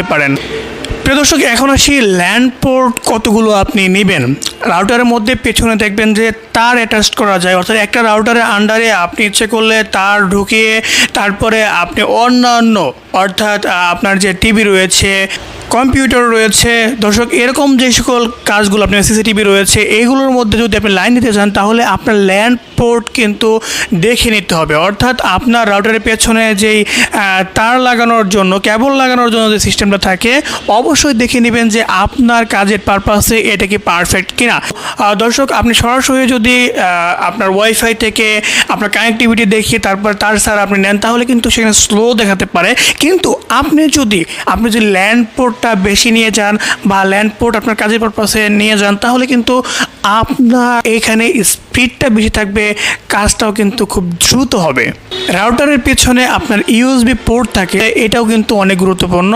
নিতে পারেন। প্রিয় দর্শক, এখন আসি ল্যান্ড পোর্ট কতগুলো আপনি নেবেন। রাউটারের মধ্যে পেছনে দেখবেন যে তার অ্যাটাচ করা যায়, অর্থাৎ একটা রাউটারের আন্ডারে আপনি ইচ্ছে করলে তার ঢুকিয়ে তারপরে আপনি অন্যান্য অর্থাৎ আপনার যে টিভি রয়েছে, কম্পিউটার রয়েছে, দর্শক এরকম যে সকল কাজগুলো আপনার সিসিটিভি রয়েছে এইগুলোর মধ্যে যদি আপনি লাইন দিতে চান তাহলে আপনার ল্যান্ড পোর্ট কিন্তু দেখে নিতে হবে। অর্থাৎ আপনার রাউটারের পেছনে যেই তার লাগানোর জন্য, কেবল লাগানোর জন্য যে সিস্টেমটা থাকে অবশ্যই দেখে নেবেন যে আপনার কাজের পারপাসে এটা কি পারফেক্ট কিনা। দর্শক, আপনি সরাসরি যদি আপনার ওয়াইফাই থেকে আপনার কানেক্টিভিটি দেখিয়ে তারপর তার সার আপনি নেন তাহলে কিন্তু সেখানে স্লো দেখাতে পারে। কিন্তু আপনি যদি ল্যান্ড পোর্টটা বেশি নিয়ে যান বা ল্যান্ড পোর্ট আপনার কাজের পারপাসে নিয়ে যান তাহলে কিন্তু আপনার এখানে স্পিডটা বেশি থাকবে, কাজটাও কিন্তু খুব দ্রুত হবে। রাউটারের পেছনে আপনার ইউএসবি পোর্ট থাকে, এটাও কিন্তু অনেক গুরুত্বপূর্ণ।